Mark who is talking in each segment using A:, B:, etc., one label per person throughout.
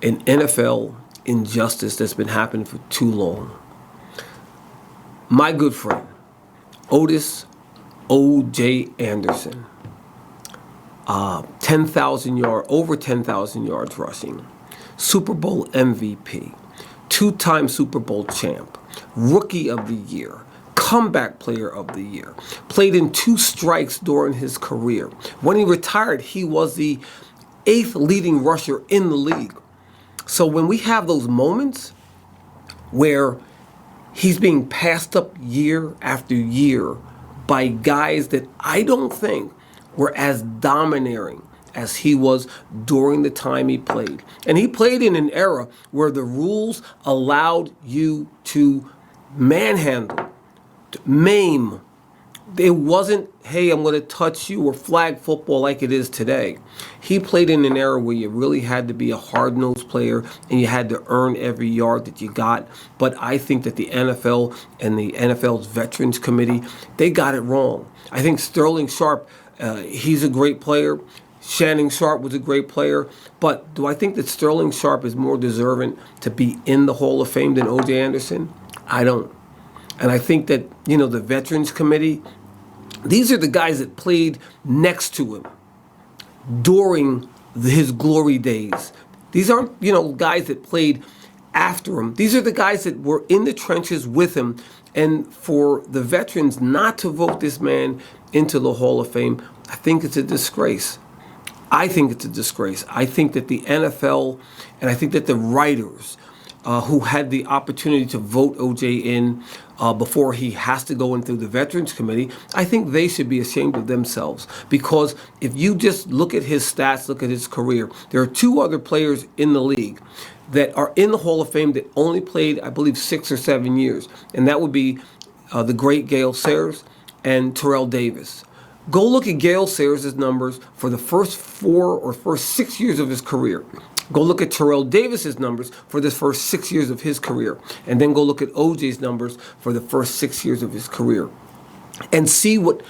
A: an NFL injustice that's been happening for too long. My good friend, Otis O.J. Anderson, 10,000 yard, over 10,000 yards rushing, Super Bowl MVP, two-time Super Bowl champ, Rookie of the Year, Comeback Player of the Year, played in 2 strikes during his career. When he retired, he was the 8th leading rusher in the league. So when we have those moments where he's being passed up year after year by guys that I don't think were as domineering as he was during the time he played. And he played in an era where the rules allowed you to manhandle, to maim. It wasn't, hey, I'm going to touch you or flag football like it is today. He played in an era where you really had to be a hard-nosed player and you had to earn every yard that you got. But I think that the NFL and the NFL's Veterans Committee, they got it wrong. I think Sterling Sharp, he's a great player. Shannon Sharp was a great player. But do I think that Sterling Sharp is more deserving to be in the Hall of Fame than O.J. Anderson? I don't. And I think that, the Veterans Committee, these are the guys that played next to him during his glory days. These aren't, guys that played after him. These are the guys that were in the trenches with him. And for the veterans not to vote this man into the Hall of Fame, I think it's a disgrace. I think it's a disgrace. I think that the NFL and I think that the writers who had the opportunity to vote OJ in before he has to go in through the Veterans Committee, I think they should be ashamed of themselves. Because if you just look at his stats, look at his career, there are 2 other players in the league that are in the Hall of Fame that only played, I believe, 6 or 7 years. And that would be the great Gale and Terrell Davis. Go look at Gale Sayers' numbers for the first 4 or first 6 years of his career. Go look at Terrell Davis's numbers for the first 6 years of his career. And then go look at OJ's numbers for the first 6 years of his career. And see what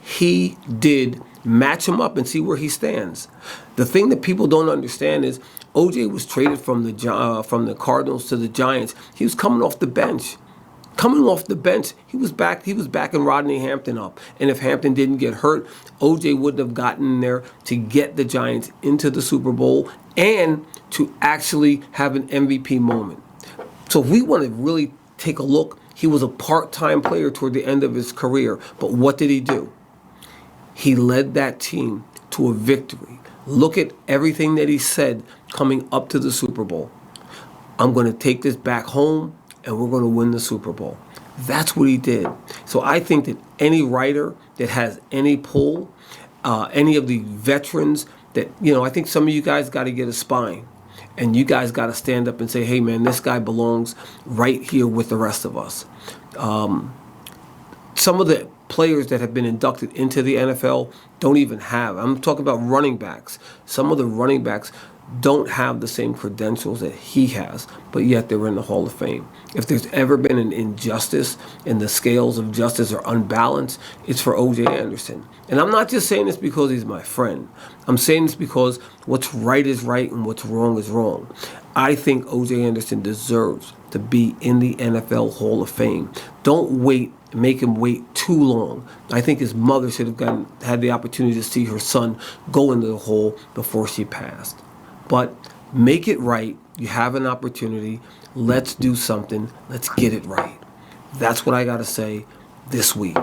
A: he did, match him up and see where he stands. The thing that people don't understand is OJ was traded from the Cardinals to the Giants. He was coming off the bench. He was backing Rodney Hampton up. And if Hampton didn't get hurt, OJ wouldn't have gotten in there to get the Giants into the Super Bowl and to actually have an MVP moment. So if we want to really take a look, he was a part-time player toward the end of his career. But what did he do? He led that team to a victory. Look at everything that he said coming up to the Super Bowl. I'm going to take this back home and we're going to win the Super Bowl. That's what he did. So I think that any writer that has any pull, any of the veterans that, I think some of you guys got to get a spine. And you guys got to stand up and say, hey, man, this guy belongs right here with the rest of us. Some of the players that have been inducted into the NFL don't even have. I'm talking about running backs. Some of the running backs don't have the same credentials that he has, but yet they're in the Hall of Fame. If there's ever been an injustice and the scales of justice are unbalanced, it's for O.J. Anderson. And I'm not just saying this because he's my friend. I'm saying this because what's right is right and what's wrong is wrong. I think O.J. Anderson deserves to be in the NFL Hall of Fame. Don't make him wait too long. I think his mother should have had the opportunity to see her son go into the hole before she passed. But make it right. You have an opportunity. Let's do something. Let's get it right. That's what I got to say this week.